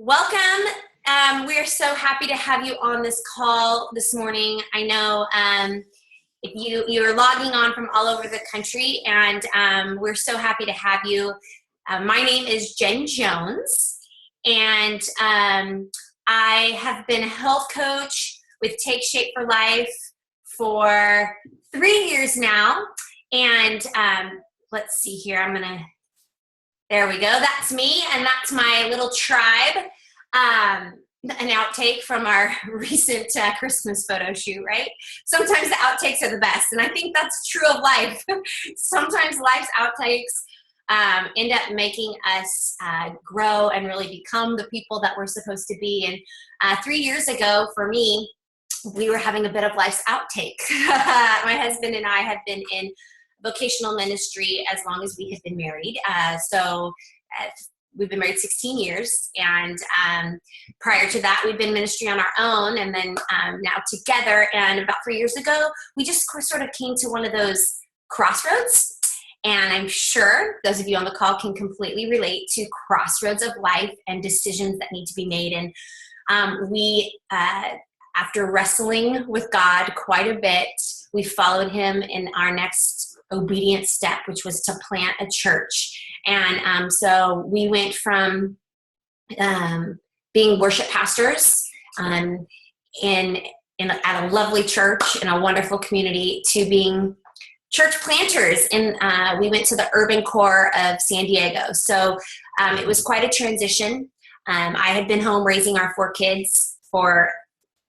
Welcome. We're so happy to have you on this call this morning. I know if you're logging on from all over the country, and we're so happy to have you. My name is Jen Jones, and I have been a health coach with Take Shape for Life for 3 years now. And let's see here. There we go. That's me, and that's my little tribe. An outtake from our recent Christmas photo shoot, right? Sometimes the outtakes are the best, and I think that's true of life. Sometimes life's outtakes end up making us grow and really become the people that we're supposed to be. And 3 years ago, for me, we were having a bit of life's outtake. My husband and I had been in vocational ministry as long as we had been married. We've been married 16 years, and prior to that, we've been ministry on our own, and then now together. And about 3 years ago, we just sort of came to one of those crossroads. And I'm sure those of you on the call can completely relate to crossroads of life and decisions that need to be made. And we, after wrestling with God quite a bit, we followed him in our next obedient step, which was to plant a church. And so we went from being worship pastors at a lovely church in a wonderful community to being church planters. And we went to the urban core of San Diego. So it was quite a transition. I had been home raising our 4 kids for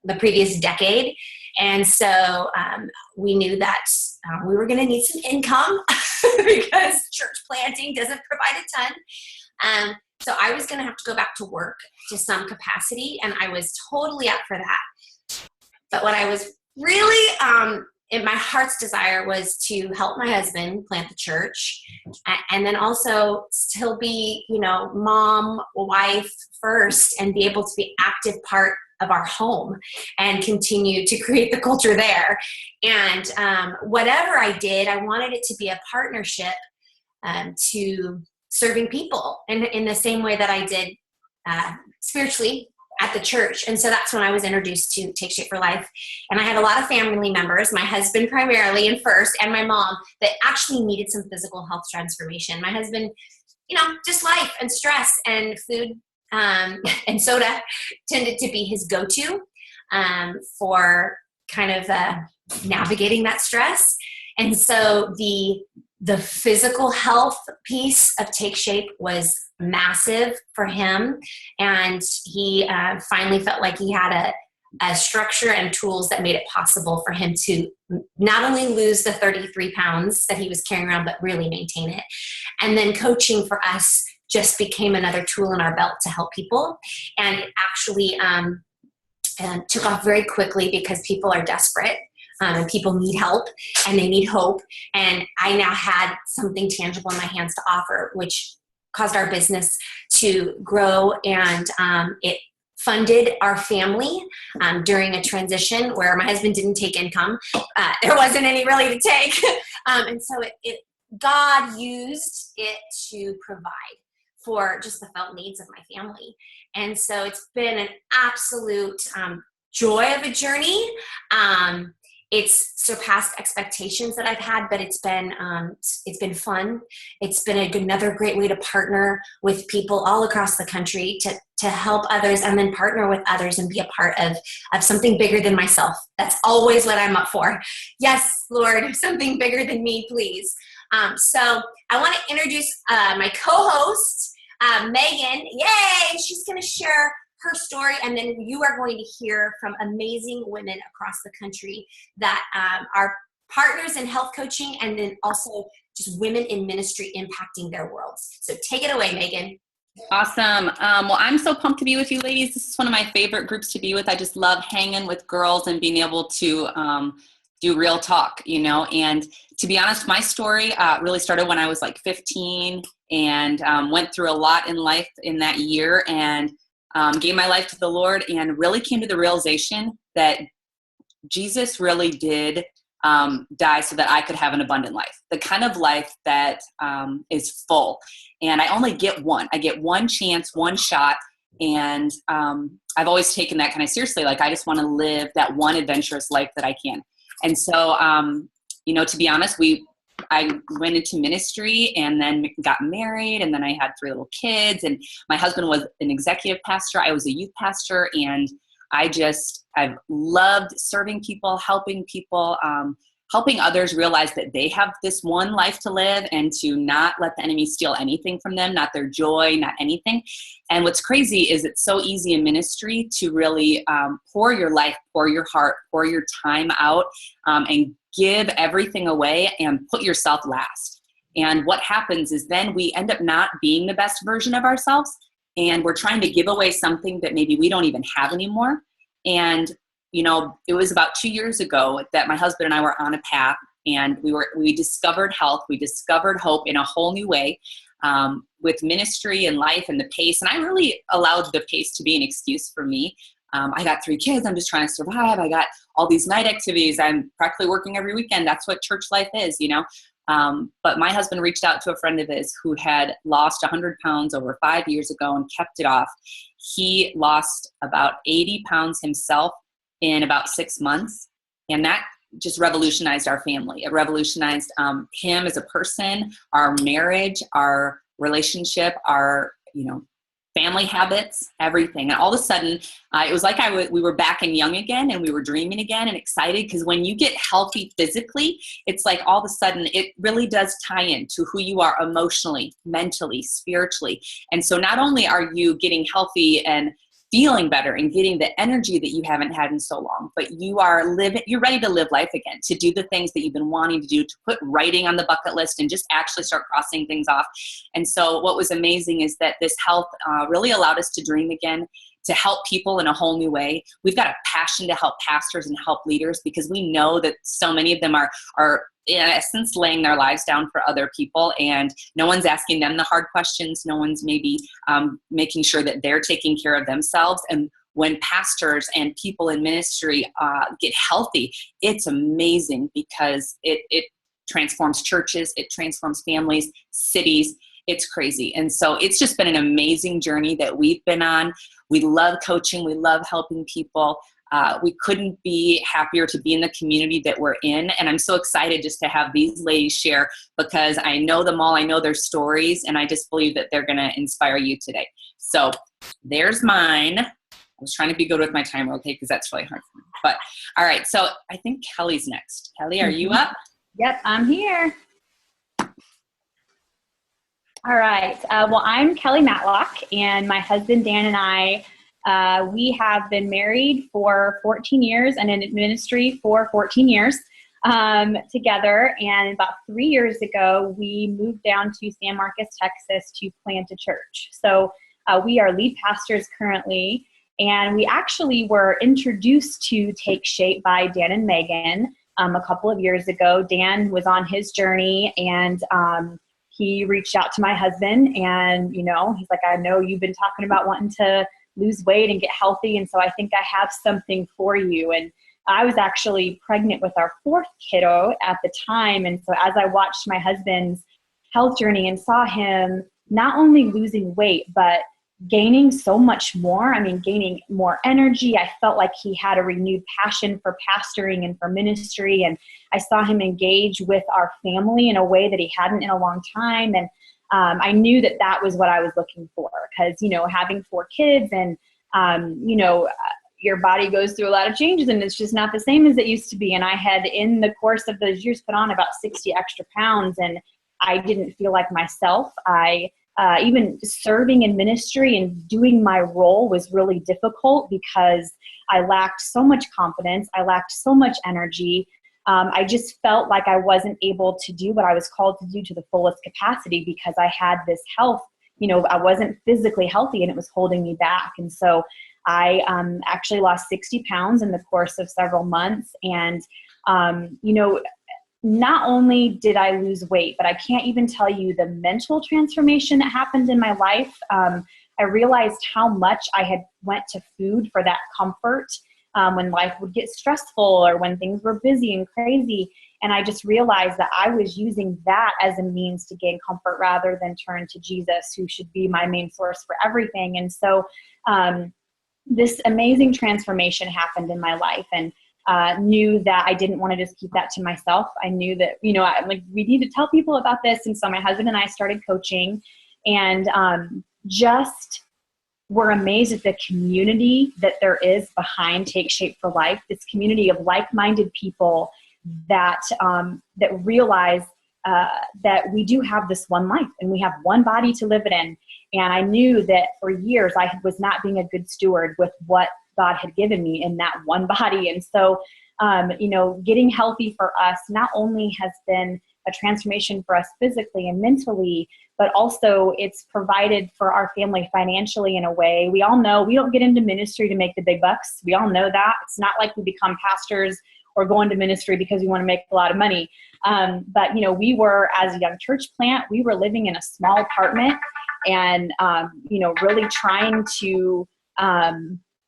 the previous decade. And so we knew that we were going to need some income because church planting doesn't provide a ton. So I was going to have to go back to work to some capacity, and I was totally up for that. But what I was really, in my heart's desire, was to help my husband plant the church, and then also still be, mom, wife first, and be able to be active part of our home and continue to create the culture there. And whatever I did, I wanted it to be a partnership to serving people in the same way that I did spiritually at the church. And so that's when I was introduced to Take Shape for Life. And I had a lot of family members, my husband primarily and first, and my mom, that actually needed some physical health transformation. My husband, just life and stress and food and soda tended to be his go-to for kind of navigating that stress. And so the physical health piece of Take Shape was massive for him. And he finally felt like he had a structure and tools that made it possible for him to not only lose the 33 pounds that he was carrying around, but really maintain it. And then coaching for us just became another tool in our belt to help people. And it actually took off very quickly because people are desperate. And people need help and they need hope. And I now had something tangible in my hands to offer, which caused our business to grow. And it funded our family during a transition where my husband didn't take income. There wasn't any really to take. And so God used it to provide for just the felt needs of my family. And so it's been an absolute joy of a journey. It's surpassed expectations that I've had, but it's been fun. It's been another great way to partner with people all across the country to help others and then partner with others and be a part of something bigger than myself. That's always what I'm up for. Yes, Lord, something bigger than me, please. So I want to introduce my co-host, Megan. Yay! She's going to share her story, and then you are going to hear from amazing women across the country that are partners in health coaching, and then also just women in ministry impacting their worlds. So take it away, Megan. Awesome. Well, I'm so pumped to be with you ladies. This is one of my favorite groups to be with. I just love hanging with girls and being able to do real talk, and to be honest, my story really started when I was like 15 and went through a lot in life in that year, and gave my life to the Lord and really came to the realization that Jesus really did die so that I could have an abundant life, the kind of life that is full. And I only get one. I get one chance, one shot. And I've always taken that kind of seriously. Like, I just want to live that one adventurous life that I can. And so, to be honest, I went into ministry and then got married, and then I had 3 little kids, and my husband was an executive pastor. I was a youth pastor, and I've loved serving people, helping people, helping others realize that they have this one life to live, and to not let the enemy steal anything from them, not their joy, not anything. And what's crazy is it's so easy in ministry to really pour your life, pour your heart, pour your time out, and give everything away and put yourself last. And what happens is then we end up not being the best version of ourselves, and we're trying to give away something that maybe we don't even have anymore. And it was about 2 years ago that my husband and I were on a path, and we discovered health, we discovered hope in a whole new way, with ministry and life and the pace. And I really allowed the pace to be an excuse for me. I got 3 kids. I'm just trying to survive. I got all these night activities. I'm practically working every weekend. That's what church life is, But my husband reached out to a friend of his who had lost 100 pounds over 5 years ago and kept it off. He lost about 80 pounds himself in about 6 months. And that just revolutionized our family. It revolutionized him as a person, our marriage, our relationship, our, family habits, everything. And all of a sudden, it was like we were back and young again, and we were dreaming again and excited, because when you get healthy physically, it's like all of a sudden it really does tie into who you are emotionally, mentally, spiritually. And so not only are you getting healthy and feeling better and getting the energy that you haven't had in so long, but you're ready to live life again, to do the things that you've been wanting to do, to put writing on the bucket list and just actually start crossing things off. And so what was amazing is that this health really allowed us to dream again, to help people in a whole new way. We've got a passion to help pastors and help leaders, because we know that so many of them are in essence laying their lives down for other people, and no one's asking them the hard questions. No one's maybe making sure that they're taking care of themselves. And when pastors and people in ministry get healthy, it's amazing, because it transforms churches, it transforms families, cities. It's crazy. And so it's just been an amazing journey that we've been on. We love coaching. We love helping people. We couldn't be happier to be in the community that we're in. And I'm so excited just to have these ladies share, because I know them all. I know their stories, and I just believe that they're going to inspire you today. So there's mine. I was trying to be good with my timer, okay, because that's really hard for me. But all right, so I think Kelly's next. Kelly, are you up? Yep, I'm here. All right. Well, I'm Kelly Matlock, and my husband Dan and I, we have been married for 14 years and in ministry for 14 years together. And about 3 years ago, we moved down to San Marcos, Texas to plant a church. So we are lead pastors currently, and we actually were introduced to Take Shape by Dan and Megan a couple of years ago. Dan was on his journey, and he reached out to my husband, and, he's like, I know you've been talking about wanting to lose weight and get healthy, and so I think I have something for you. And I was actually pregnant with our 4th kiddo at the time, and so as I watched my husband's health journey and saw him not only losing weight, but gaining so much more, gaining more energy, I felt like he had a renewed passion for pastoring and for ministry, and I saw him engage with our family in a way that he hadn't in a long time. And I knew that that was what I was looking for, because, having 4 kids and, your body goes through a lot of changes, and it's just not the same as it used to be. And I had, in the course of those years, put on about 60 extra pounds, and I didn't feel like myself. Even serving in ministry and doing my role was really difficult, because I lacked so much confidence. I lacked so much energy. I just felt like I wasn't able to do what I was called to do to the fullest capacity, because I had this health, I wasn't physically healthy, and it was holding me back. And so I actually lost 60 pounds in the course of several months. And, not only did I lose weight, but I can't even tell you the mental transformation that happened in my life. I realized how much I had went to food for that comfort when life would get stressful or when things were busy and crazy. And I just realized that I was using that as a means to gain comfort rather than turn to Jesus, who should be my main source for everything. And so this amazing transformation happened in my life, and knew that I didn't want to just keep that to myself. I knew that, we need to tell people about this. And so my husband and I started coaching, and just were amazed at the community that there is behind Take Shape for Life, this community of like-minded people that realize that we do have this one life and we have one body to live it in. And I knew that for years I was not being a good steward with what God had given me in that one body. And so, getting healthy for us not only has been a transformation for us physically and mentally, but also it's provided for our family financially in a way. We all know we don't get into ministry to make the big bucks. We all know that. It's not like we become pastors or go into ministry because we want to make a lot of money. But we were, as a young church plant, we were living in a small apartment and, really trying to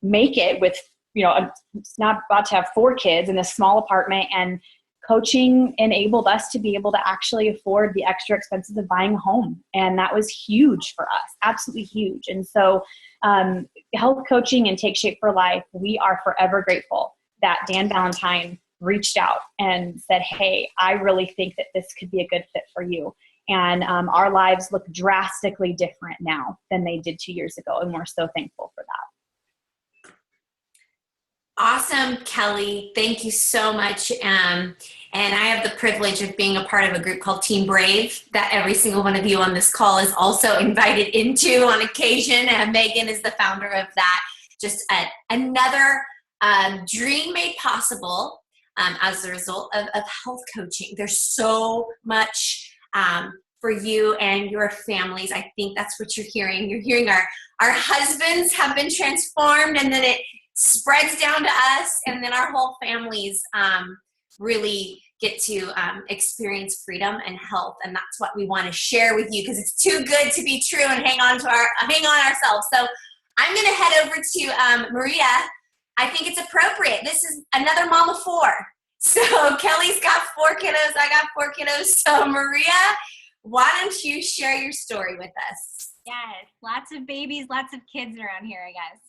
make it with, it's not about to have 4 kids in this small apartment, and coaching enabled us to be able to actually afford the extra expenses of buying a home. And that was huge for us, absolutely huge. And so health coaching and Take Shape for Life, we are forever grateful that Dan Valentine reached out and said, hey, I really think that this could be a good fit for you. And our lives look drastically different now than they did 2 years ago. And we're so thankful for that. Awesome, Kelly. Thank you so much. And I have the privilege of being a part of a group called Team Brave that every single one of you on this call is also invited into on occasion. And Megan is the founder of that. Just another dream made possible as a result of health coaching. There's so much for you and your families. I think that's what you're hearing. You're hearing our husbands have been transformed, and then it spreads down to us, and then our whole families really get to experience freedom and health. And that's what we want to share with you, because it's too good to be true and hang on ourselves. So I'm going to head over to Maria. I think it's appropriate. This is another mom of 4. So Kelly's got 4 kiddos. I got 4 kiddos. So Maria, why don't you share your story with us? Yes, lots of babies, lots of kids around here, I guess.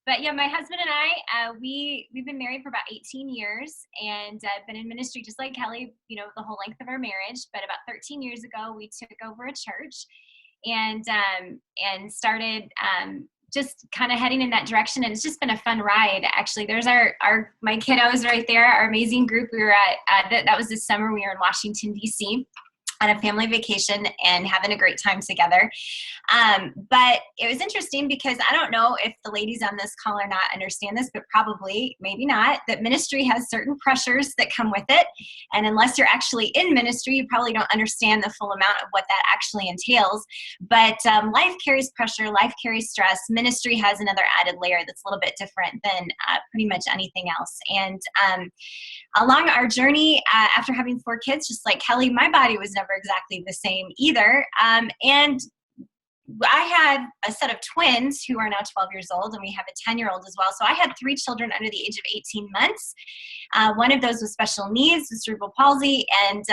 But yeah, my husband and I, we've been married for about 18 years, and been in ministry just like Kelly, the whole length of our marriage. But about 13 years ago, we took over a church and started just kind of heading in that direction. And it's just been a fun ride. Actually, there's my kiddos right there, our amazing group. We were at that was this summer. We were in Washington, D.C. on a family vacation and having a great time together. But it was interesting because I don't know if the ladies on this call or not understand this, but probably, maybe not, that ministry has certain pressures that come with it. And unless you're actually in ministry, you probably don't understand the full amount of what that actually entails. But life carries pressure, life carries stress. Ministry has another added layer that's a little bit different than pretty much anything else. And along our journey, after having 4 kids, just like Kelly, my body was never exactly the same either. And I had a set of twins who are now 12 years old, and we have a 10-year-old as well. So I had 3 children under the age of 18 months. One of those was special needs, with cerebral palsy, and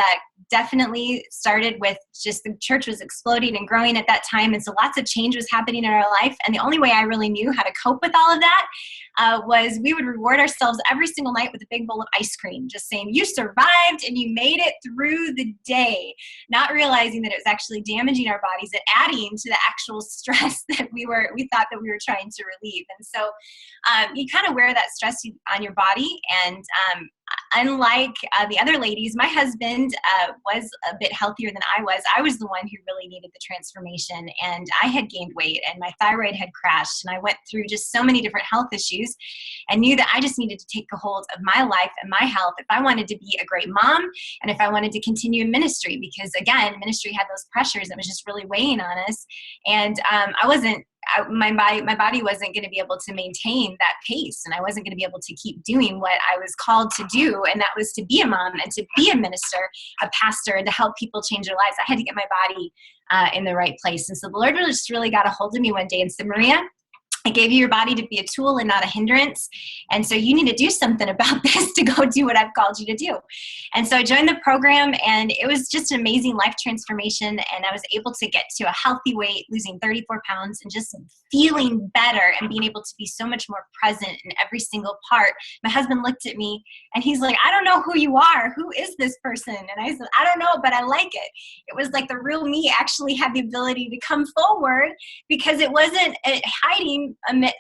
definitely started with just the church was exploding and growing at that time. And so lots of change was happening in our life. And the only way I really knew how to cope with all of that was we would reward ourselves every single night with a big bowl of ice cream, just saying, you survived and you made it through the day, not realizing that it was actually damaging our bodies and adding to the actual stress that we thought that we were trying to relieve. And so you kind of wear that stress on your body. And unlike the other ladies, my husband was a bit healthier than I was. I was the one who really needed the transformation, and I had gained weight and my thyroid had crashed, and I went through just so many different health issues and knew that I just needed to take a hold of my life and my health if I wanted to be a great mom and if I wanted to continue in ministry, because again, ministry had those pressures that was just really weighing on us. And my body wasn't going to be able to maintain that pace, and I wasn't going to be able to keep doing what I was called to do, and that was to be a mom and to be a minister, a pastor, and to help people change their lives. I had to get my body in the right place. And so the Lord just really got a hold of me one day and said, Maria, I gave you your body to be a tool and not a hindrance. And so you need to do something about this to go do what I've called you to do. And so I joined the program, and it was just an amazing life transformation. And I was able to get to a healthy weight, losing 34 pounds, and just feeling better and being able to be so much more present in every single part. My husband looked at me and he's like, I don't know who you are. Who is this person? And I said, I don't know, but I like it. It was like the real me actually had the ability to come forward, because it wasn't hiding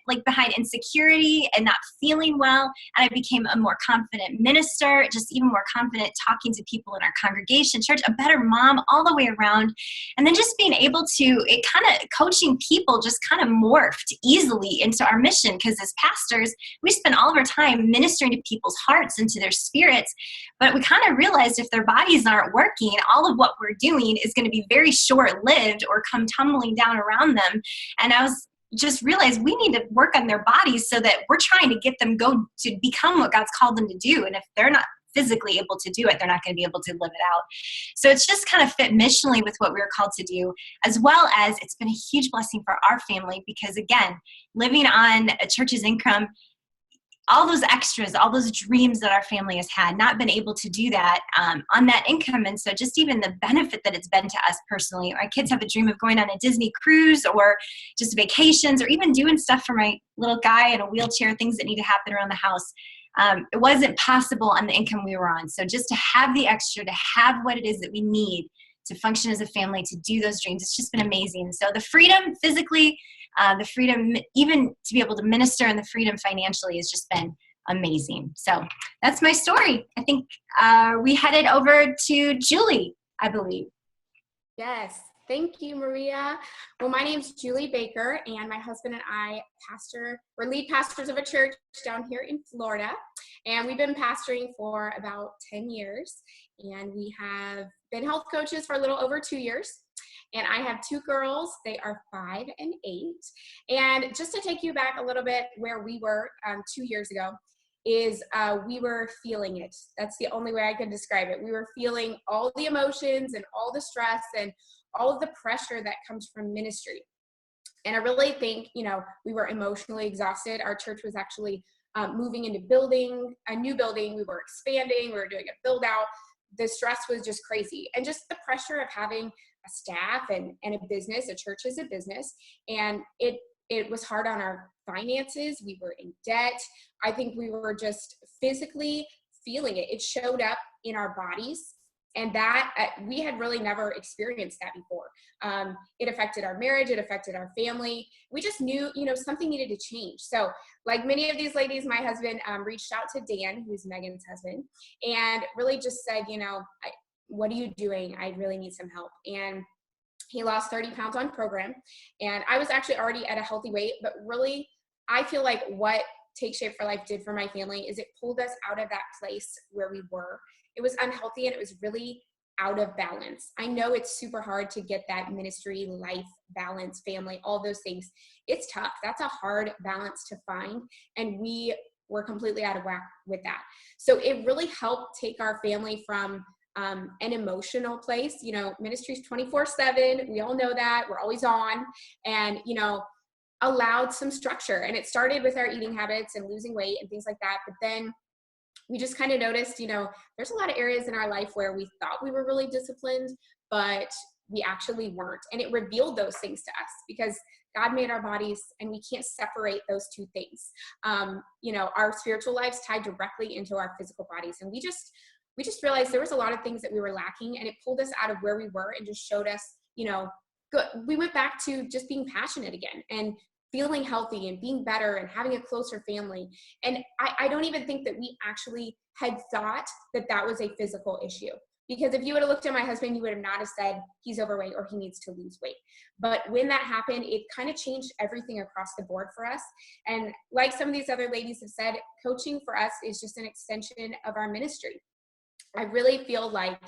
like behind insecurity and not feeling well. And I became a more confident minister, just even more confident talking to people in our congregation, church, a better mom all the way around. And then just being able to, it kind of, coaching people just kind of morphed easily into our mission, because as pastors, we spend all of our time ministering to people's hearts and to their spirits. But we kind of realized if their bodies aren't working, all of what we're doing is going to be very short-lived or come tumbling down around them. And I was just realized we need to work on their bodies so that we're trying to get them go to become what God's called them to do. And if they're not physically able to do it, they're not going to be able to live it out. So it's just kind of fit missionally with what we were called to do, as well as it's been a huge blessing for our family, because again, living on a church's income, all those extras, all those dreams that our family has had, not been able to do that on that income. And so just even the benefit that it's been to us personally. My kids have a dream of going on a Disney cruise, or just vacations, or even doing stuff for my little guy in a wheelchair, things that need to happen around the house. It wasn't possible on the income we were on. So just to have the extra, to have what it is that we need to function as a family, to do those dreams, it's just been amazing. So the freedom physically, the freedom even to be able to minister, and the freedom financially has just been amazing. So that's my story. I think we headed over to Julie, I believe. Yes. Thank you, Maria. Well, my name's Juli Baker, and my husband and I we're lead pastors of a church down here in Florida, and we've been pastoring for about 10 years, and we have been health coaches for a little over 2 years. And I have two girls. They are 5 and 8. And just to take you back a little bit where we were 2 years ago, is we were feeling it. That's the only way I can describe it. We were feeling all the emotions and all the stress and all of the pressure that comes from ministry. And I really think, we were emotionally exhausted. Our church was actually moving into a new building. We were expanding. We were doing a build out. The stress was just crazy. And just the pressure of having a staff and a business. A church is a business. And it was hard on our finances. We were in debt. I think we were just physically feeling it. It showed up in our bodies. And that we had really never experienced that before. It affected our marriage. It affected our family. We just knew, something needed to change. So like many of these ladies, my husband reached out to Dan, who's Megan's husband, and really just said, what are you doing? I really need some help. And he lost 30 pounds on program. And I was actually already at a healthy weight, but really, I feel like what Take Shape for Life did for my family is it pulled us out of that place where we were. It was unhealthy, and it was really out of balance. I know it's super hard to get that ministry, life, balance, family, all those things. It's tough. That's a hard balance to find. And we were completely out of whack with that. So it really helped take our family from an emotional place. Ministry's 24/7. We all know that. We're always on. And, allowed some structure. And it started with our eating habits and losing weight and things like that. But then we just kind of noticed, there's a lot of areas in our life where we thought we were really disciplined, but we actually weren't. And it revealed those things to us because God made our bodies and we can't separate those two things. Our spiritual lives tied directly into our physical bodies. And we just realized there was a lot of things that we were lacking, and it pulled us out of where we were and just showed us, good. We went back to just being passionate again and feeling healthy and being better and having a closer family. And I don't even think that we actually had thought that that was a physical issue. Because if you would have looked at my husband, you would have not have said he's overweight or he needs to lose weight. But when that happened, it kind of changed everything across the board for us. And like some of these other ladies have said, coaching for us is just an extension of our ministry. I really feel like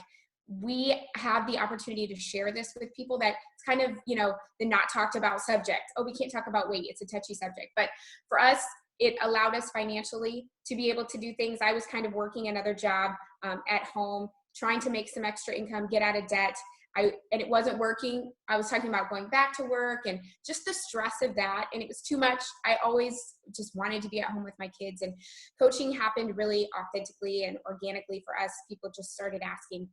we have the opportunity to share this with people that it's kind of, the not talked about subject. Oh, we can't talk about weight. It's a touchy subject. But for us, it allowed us financially to be able to do things. I was kind of working another job at home, trying to make some extra income, get out of debt. and it wasn't working. I was talking about going back to work and just the stress of that. And it was too much. I always just wanted to be at home with my kids, and coaching happened really authentically and organically for us. People just started asking.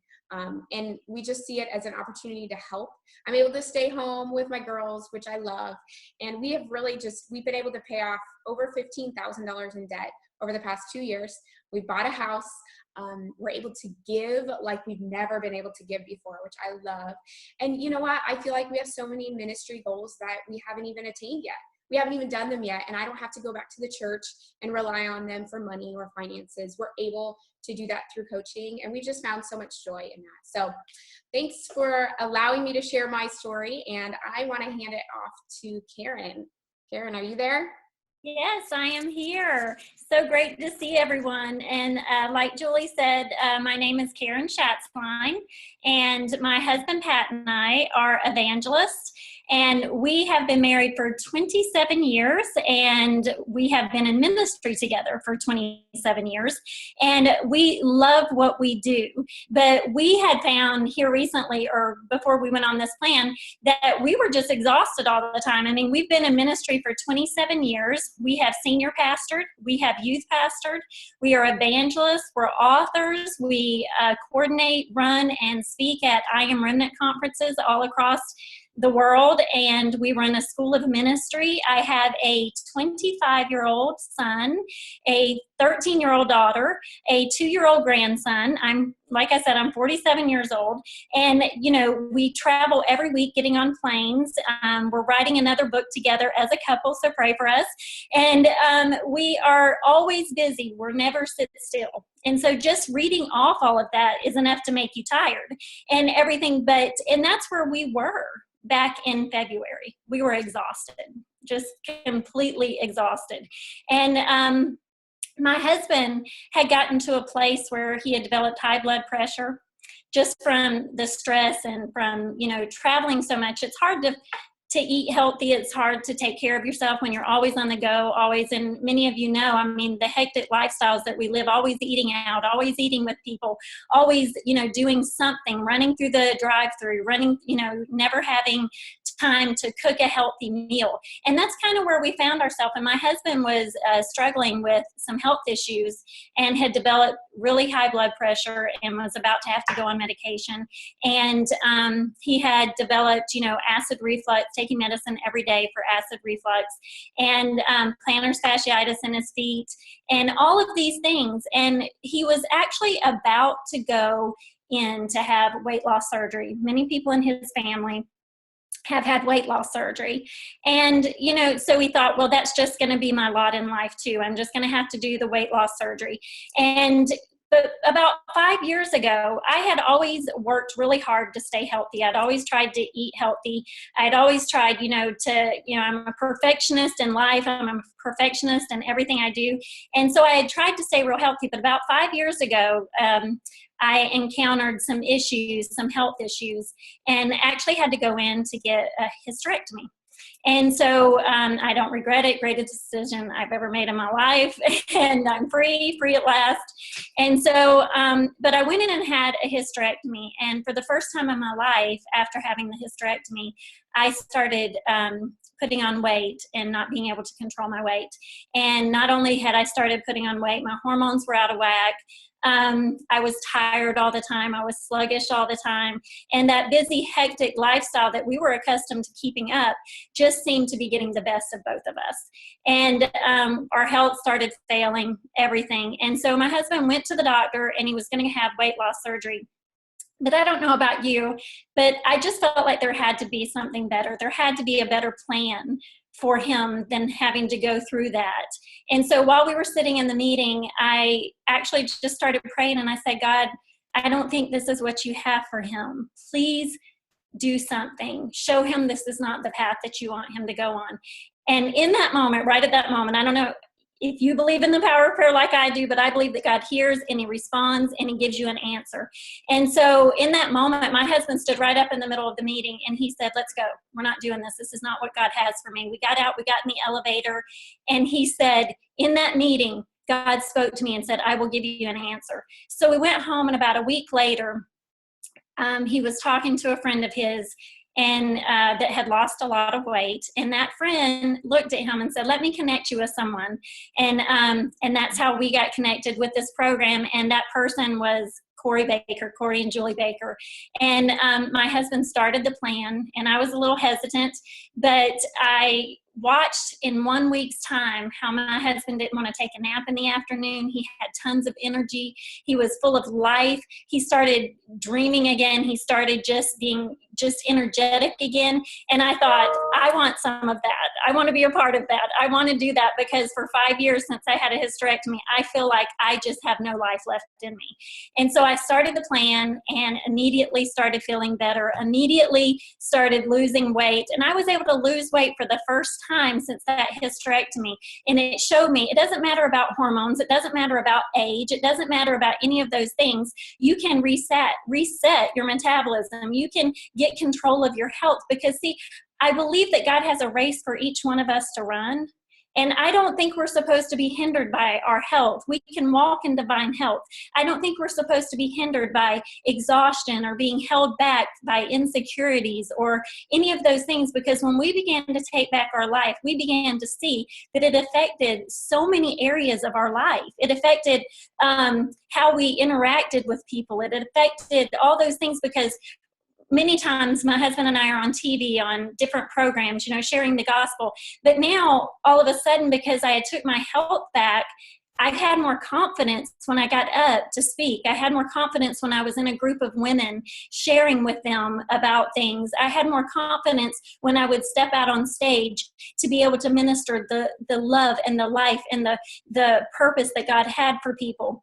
And we just see it as an opportunity to help. I'm able to stay home with my girls, which I love. And we have really we've been able to pay off over $15,000 in debt over the past 2 years. We bought a house. We're able to give like we've never been able to give before, which I love. And you know what? I feel like we have so many ministry goals that we haven't even attained yet. We haven't even done them yet. And I don't have to go back to the church and rely on them for money or finances. We're able to do that through coaching. And we just found so much joy in that. So thanks for allowing me to share my story. And I want to hand it off to Karen. Karen, are you there? Yes, I am here. So great to see everyone. And like Julie said, my name is Karen Schatzline, and my husband Pat and I are evangelists. And we have been married for 27 years, and we have been in ministry together for 27 years. And we love what we do. But we had found here recently, or before we went on this plan, that we were just exhausted all the time. I mean, we've been in ministry for 27 years. We have senior pastored. We have youth pastored. We are evangelists. We're authors. We coordinate, run, and speak at I Am Remnant conferences all across the world, and we run a school of ministry. I have a 25-year-old son, a 13-year-old daughter, a 2-year-old grandson. Like I said, I'm 47 years old, and we travel every week getting on planes. We're writing another book together as a couple, so pray for us. And we are always busy. We're never sit still. And so just reading off all of that is enough to make you tired and everything. And that's where we were back in February. We were exhausted, just completely exhausted. And my husband had gotten to a place where he had developed high blood pressure just from the stress and from, traveling so much. It's hard to eat healthy. It's hard to take care of yourself when you're always on the go, always. And many of you know, I mean, the hectic lifestyles that we live, always eating out, always eating with people, always, doing something, running through the drive-through, running, never having time to cook a healthy meal. And that's kind of where we found ourselves. And my husband was struggling with some health issues and had developed really high blood pressure and was about to have to go on medication. And he had developed, acid reflux, taking medicine every day for acid reflux, and plantar fasciitis in his feet, and all of these things. And he was actually about to go in to have weight loss surgery. Many people in his family have had weight loss surgery. And, so we thought, well, that's just going to be my lot in life too. I'm just going to have to do the weight loss surgery. But about 5 years ago, I had always worked really hard to stay healthy. I'd always tried to eat healthy. I'd always tried, I'm a perfectionist in life. I'm a perfectionist in everything I do. And so I had tried to stay real healthy. But about 5 years ago, I encountered some health issues, and actually had to go in to get a hysterectomy. And so I don't regret it. Greatest decision I've ever made in my life. And I'm free at last. And so, but I went in and had a hysterectomy. And for the first time in my life, after having the hysterectomy, I started putting on weight and not being able to control my weight. And not only had I started putting on weight, my hormones were out of whack. I was tired all the time. I was sluggish all the time. And that busy, hectic lifestyle that we were accustomed to keeping up just seemed to be getting the best of both of us. And our health started failing, everything. And so my husband went to the doctor, and he was going to have weight loss surgery. But I don't know about you, but I just felt like there had to be something better. There had to be a better plan for him than having to go through that. And so while we were sitting in the meeting, I actually just started praying, and I said, God, I don't think this is what you have for him. Please do something. Show him this is not the path that you want him to go on. And in that moment, right at that moment, I don't know if you believe in the power of prayer like I do, but I believe that God hears and he responds and he gives you an answer. And so in that moment, my husband stood right up in the middle of the meeting, and he said, let's go. We're not doing this. This is not what God has for me. We got out, we got in the elevator, and he said, in that meeting, God spoke to me and said, I will give you an answer. So we went home, and about a week later, he was talking to a friend of his and that had lost a lot of weight, and that friend looked at him and said, "Let me connect you with someone." And that's how we got connected with this program, and that person was Corey and Juli Baker. And my husband started the plan, and I was a little hesitant, but I watched in 1 week's time how my husband didn't want to take a nap in the afternoon. He had tons of energy. He was full of life. He started dreaming again. He started just being energetic again. And I thought, I want some of that. I want to be a part of that. I want to do that, because for 5 years since I had a hysterectomy, I feel like I just have no life left in me. And so I started the plan and immediately started feeling better, immediately started losing weight. And I was able to lose weight for the first time since that hysterectomy. And it showed me it doesn't matter about hormones. It doesn't matter about age. It doesn't matter about any of those things. You can reset your metabolism. You can get control of your health, because see, I believe that God has a race for each one of us to run. And I don't think we're supposed to be hindered by our health. We can walk in divine health. I don't think we're supposed to be hindered by exhaustion or being held back by insecurities or any of those things, because when we began to take back our life, we began to see that it affected so many areas of our life. It affected how we interacted with people. It affected all those things, because many times my husband and I are on TV on different programs, sharing the gospel. But now all of a sudden, because I had took my health back, I had more confidence when I got up to speak. I had more confidence when I was in a group of women sharing with them about things. I had more confidence when I would step out on stage to be able to minister the love and the life and the purpose that God had for people.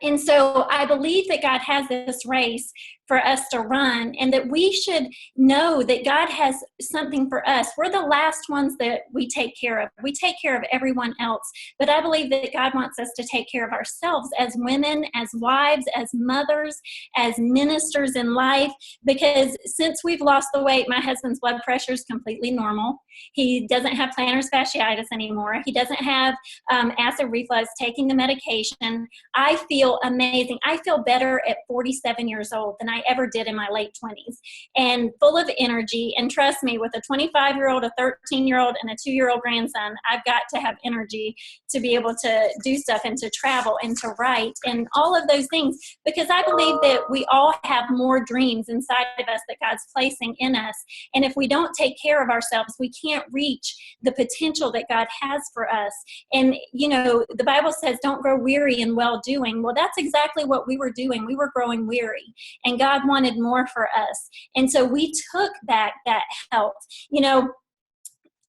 And so I believe that God has this race for us to run, and that we should know that God has something for us. We're the last ones that we take care of. We take care of everyone else. But I believe that God wants us to take care of ourselves as women, as wives, as mothers, as ministers in life, because since we've lost the weight, my husband's blood pressure is completely normal. He doesn't have plantar fasciitis anymore. He doesn't have acid reflux, taking the medication. I feel amazing. I feel better at 47 years old than I ever did in my late 20s, and full of energy. And trust me, with a 25-year-old, a 13-year-old, and a 2-year-old grandson, I've got to have energy to be able to do stuff and to travel and to write and all of those things, because I believe that we all have more dreams inside of us that God's placing in us. And if we don't take care of ourselves, we can't reach the potential that God has for us. And, the Bible says, don't grow weary in well-doing. Well, that's exactly what we were doing. We were growing weary, and God wanted more for us. And so we took back that health.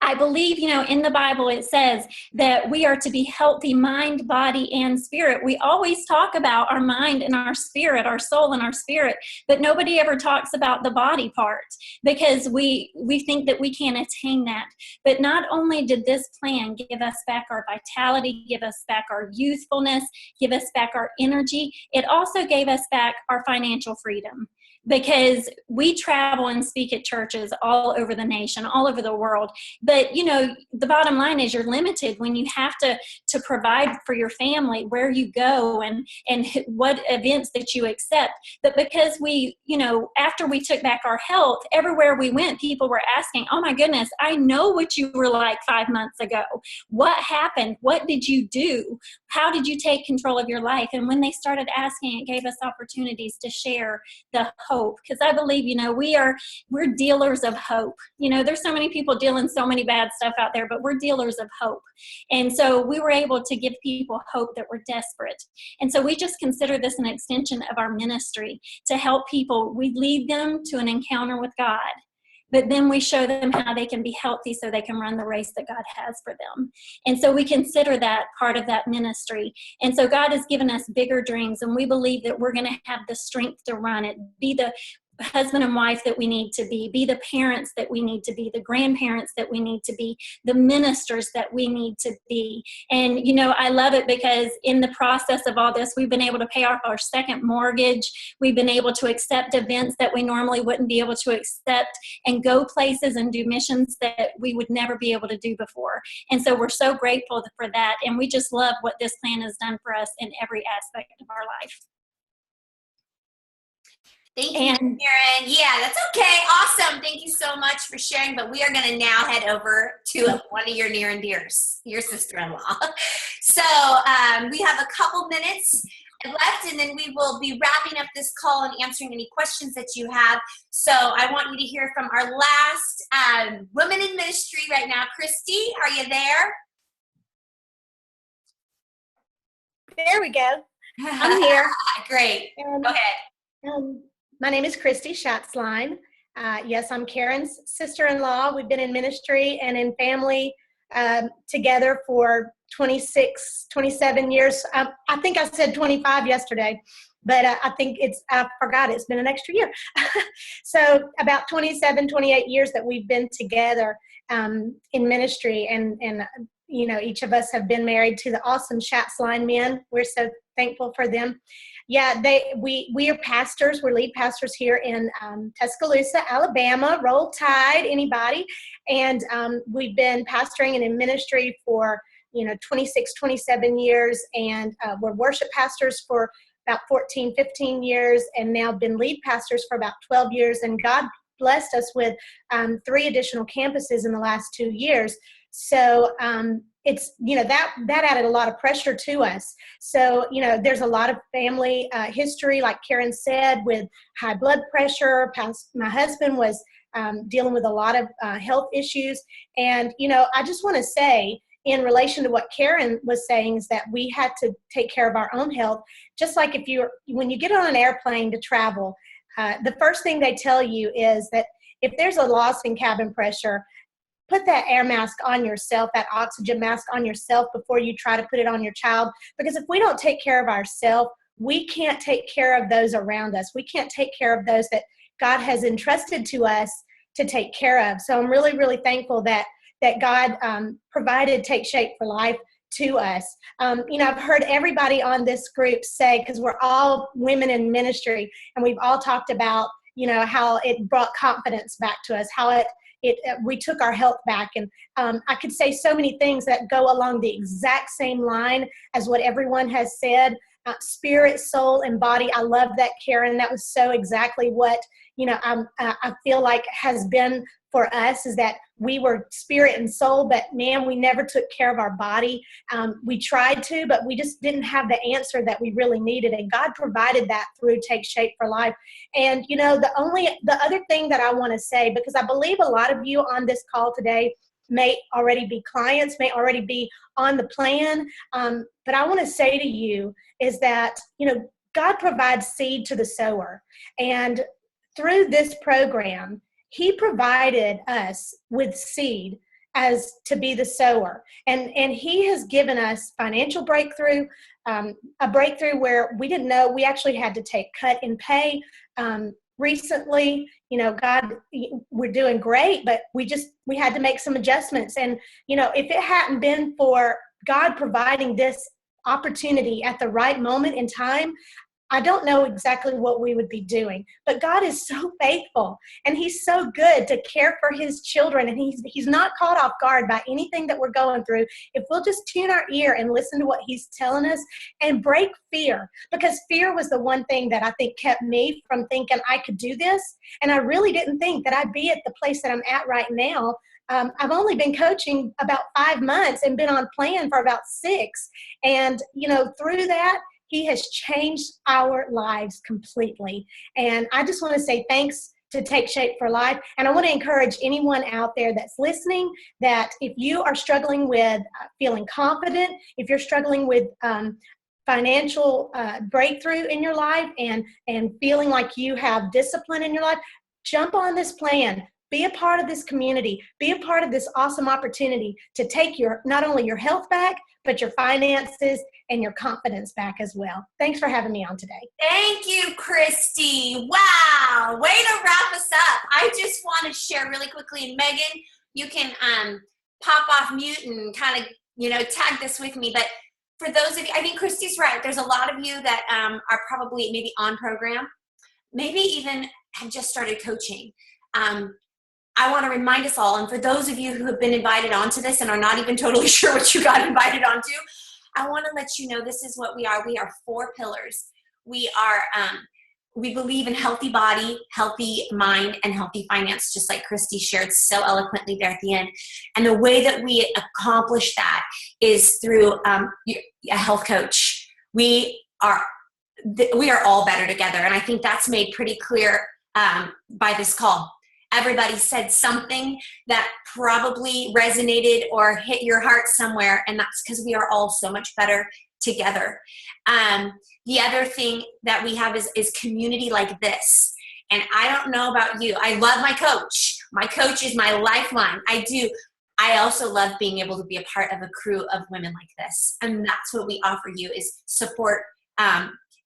I believe, in the Bible it says that we are to be healthy mind, body, and spirit. We always talk about our mind and our spirit, our soul and our spirit, but nobody ever talks about the body part, because we think that we can't attain that. But not only did this plan give us back our vitality, give us back our youthfulness, give us back our energy, it also gave us back our financial freedom. Because we travel and speak at churches all over the nation, all over the world. But, the bottom line is you're limited when you have to provide for your family where you go and what events that you accept. But because we, after we took back our health, everywhere we went, people were asking, oh my goodness, I know what you were like 5 months ago. What happened? What did you do? How did you take control of your life? And when they started asking, it gave us opportunities to share the hope. Because I believe, we're dealers of hope. There's so many people dealing so many bad stuff out there, but we're dealers of hope. And so we were able to give people hope that were desperate. And so we just consider this an extension of our ministry to help people. We lead them to an encounter with God, but then we show them how they can be healthy so they can run the race that God has for them. And so we consider that part of that ministry. And so God has given us bigger dreams, and we believe that we're going to have the strength to run it, be the husband and wife that we need to be the parents that we need to be, the grandparents that we need to be, the ministers that we need to be. And, I love it because in the process of all this, we've been able to pay off our second mortgage. We've been able to accept events that we normally wouldn't be able to accept, and go places and do missions that we would never be able to do before. And so we're so grateful for that. And we just love what this plan has done for us in every aspect of our life. Thank you, Karen. Yeah, that's okay. Awesome. Thank you so much for sharing. But we are going to now head over to one of your near and dears, your sister-in-law. So we have a couple minutes left, and then we will be wrapping up this call and answering any questions that you have. So I want you to hear from our last woman in ministry right now. Christy, are you there? There we go. I'm here. Great. Go ahead. My name is Christy Schatzline. Yes, I'm Karen's sister-in-law. We've been in ministry and in family together for 26, 27 years. I think I said 25 yesterday, but I forgot it's been an extra year. So about 27, 28 years that we've been together in ministry, and you know, each of us have been married to the awesome Schatzline men. We're so thankful for them. Yeah, we are pastors. We're lead pastors here in Tuscaloosa, Alabama. Roll Tide, anybody? And we've been pastoring and in ministry for 26, 27 years, and we're worship pastors for about 14, 15 years, and now been lead pastors for about 12 years. And God blessed us with 3 additional campuses in the last 2 years. So it's, that added a lot of pressure to us. So, there's a lot of family history, like Karen said, with high blood pressure. My husband was dealing with a lot of health issues. And, I just want to say, in relation to what Karen was saying, is that we had to take care of our own health. Just like when you get on an airplane to travel, the first thing they tell you is that if there's a loss in cabin pressure, put that air mask on yourself, that oxygen mask on yourself before you try to put it on your child. Because if we don't take care of ourselves, we can't take care of those around us. We can't take care of those that God has entrusted to us to take care of. So I'm really, really thankful that God provided Take Shape for Life to us. I've heard everybody on this group say, because we're all women in ministry, and we've all talked about, how it brought confidence back to us, how we took our health back. And I could say so many things that go along the exact same line as what everyone has said. Spirit, soul, and body. I love that, Karen. That was so exactly what, I feel like has been for us, is that we were spirit and soul, but man, we never took care of our body. We tried to, but we just didn't have the answer that we really needed. And God provided that through Take Shape for Life. And, the other thing that I want to say, because I believe a lot of you on this call today may already be clients, may already be on the plan. But I want to say to you is that, God provides seed to the sower. And through this program, He provided us with seed as to be the sower. And He has given us financial breakthrough, a breakthrough where we didn't know we actually had to take cut in pay. Recently, God, we're doing great, but we had to make some adjustments. And, if it hadn't been for God providing this opportunity at the right moment in time, I don't know exactly what we would be doing. But God is so faithful, and He's so good to care for His children. And He's not caught off guard by anything that we're going through. If we'll just tune our ear and listen to what He's telling us and break fear, because fear was the one thing that I think kept me from thinking I could do this. And I really didn't think that I'd be at the place that I'm at right now. I've only been coaching about 5 months and been on plan for about 6. And, through that, He has changed our lives completely. And I just want to say thanks to Take Shape for Life. And I want to encourage anyone out there that's listening that if you are struggling with feeling confident, if you're struggling with financial breakthrough in your life and feeling like you have discipline in your life, jump on this plan. Be a part of this community. Be a part of this awesome opportunity to take not only your health back, but your finances and your confidence back as well. Thanks for having me on today. Thank you, Christy. Wow. Way to wrap us up. I just want to share really quickly, and Megan, you can pop off mute and kind of, tag this with me. But for those of you, I think Christy's right. There's a lot of you that are probably maybe on program, maybe even have just started coaching. I want to remind us all, and for those of you who have been invited onto this and are not even totally sure what you got invited onto, I want to let you know this is what we are. We are 4 pillars. We are we believe in healthy body, healthy mind, and healthy finance, just like Christy shared so eloquently there at the end. And the way that we accomplish that is through a health coach. We are all better together. And I think that's made pretty clear by this call. Everybody said something that probably resonated or hit your heart somewhere, and that's because we are all so much better together. The other thing that we have is community like this. And I don't know about you. I love my coach. My coach is my lifeline. I do. I also love being able to be a part of a crew of women like this. And that's what we offer you, is support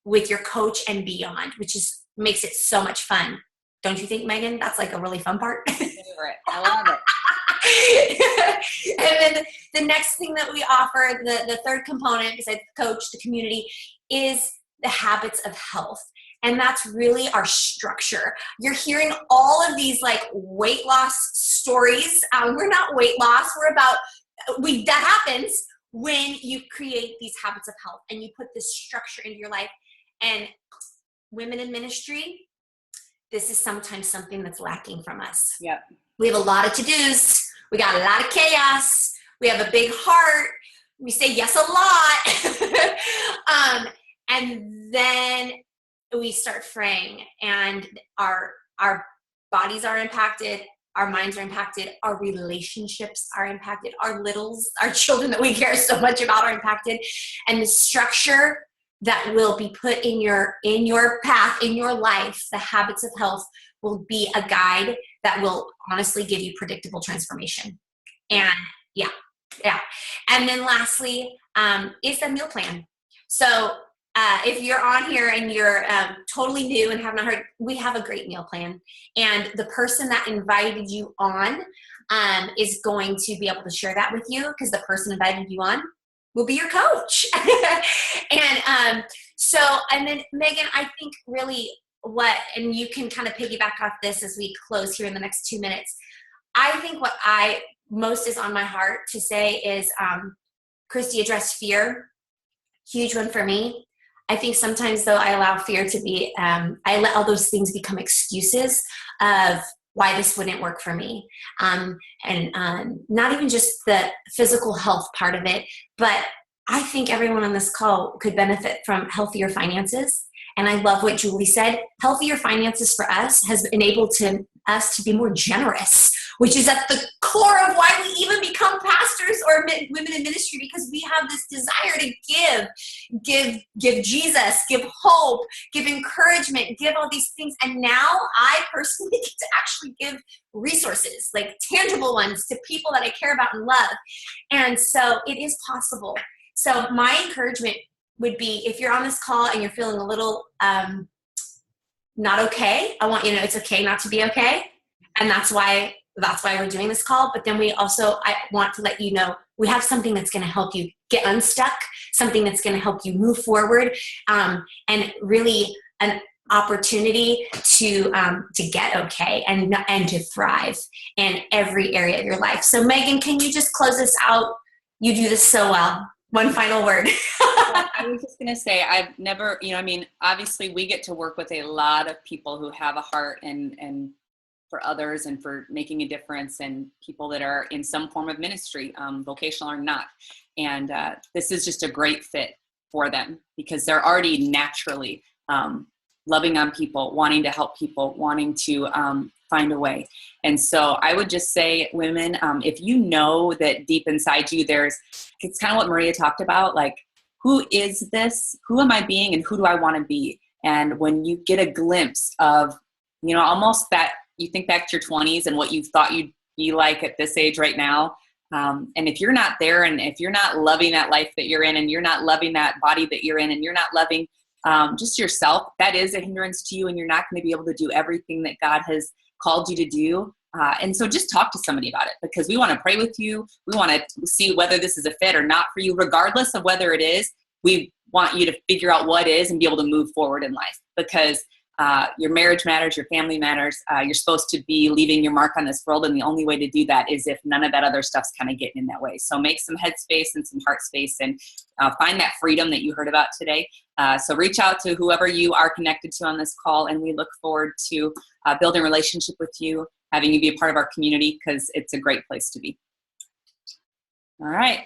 with your coach and beyond, which makes it so much fun. Don't you think, Megan? That's like a really fun part. I love it. And then the next thing that we offer, the third component besides the coach, the community, is the habits of health. And that's really our structure. You're hearing all of these like weight loss stories. We're not weight loss. We're about, that happens when you create these habits of health and you put this structure into your life. And women in ministry, this is sometimes something that's lacking from us. Yep. We have a lot of to-dos. We got a lot of chaos. We have a big heart. We say yes a lot. And then we start fraying, and our bodies are impacted. Our minds are impacted. Our relationships are impacted. Our children that we care so much about are impacted. And the structure that will be put in your path, in your life, the habits of health, will be a guide that will honestly give you predictable transformation. And yeah. And then lastly, is the meal plan. So if you're on here and you're totally new and have not heard, we have a great meal plan. And the person that invited you on is going to be able to share that with you, because the person invited you on will be your coach. And then Megan, I think really and you can kind of piggyback off this as we close here in the next 2 minutes. I think what most is on my heart to say is, Christy addressed fear, huge one for me. I think sometimes though I allow fear to be, I let all those things become excuses of why this wouldn't work for me. And not even just the physical health part of it, but I think everyone on this call could benefit from healthier finances. And I love what Juli said. Healthier finances for us has enabled us to be more generous, which is at the core of why we even become pastors or women in ministry, because we have this desire to give Jesus, give hope, give encouragement, give all these things. And now I personally get to actually give resources, like tangible ones, to people that I care about and love. And so it is possible. So my encouragement would be, if you're on this call and you're feeling a little not okay, I want you to know it's okay not to be okay. And that's why we're doing this call. But then I want to let you know we have something that's going to help you get unstuck, something that's going to help you move forward, and really an opportunity to get okay and to thrive in every area of your life. So Megan, can you just close this out? You do this so well. One final word. I was just going to say, I've never, obviously we get to work with a lot of people who have a heart and for others and for making a difference, and people that are in some form of ministry, vocational or not. And this is just a great fit for them, because they're already naturally loving on people, wanting to help people, wanting to find a way. And so I would just say, women, if you know that deep inside you, it's kind of what Maria talked about, like, who is this? Who am I being, and who do I want to be? And when you get a glimpse of, almost that, you think back to your 20s and what you thought you'd be like at this age right now. And if you're not there, and if you're not loving that life that you're in, and you're not loving that body that you're in, and you're not loving just yourself, that is a hindrance to you, and you're not going to be able to do everything that God has called you to do. And so just talk to somebody about it, because we want to pray with you. We want to see whether this is a fit or not for you. Regardless of whether it is, we want you to figure out what is and be able to move forward in life, because Your marriage matters, your family matters. You're supposed to be leaving your mark on this world, and the only way to do that is if none of that other stuff's kind of getting in that way. So make some head space and some heart space, and find that freedom that you heard about today. So reach out to whoever you are connected to on this call, and we look forward to building a relationship with you, having you be a part of our community, because it's a great place to be. All right.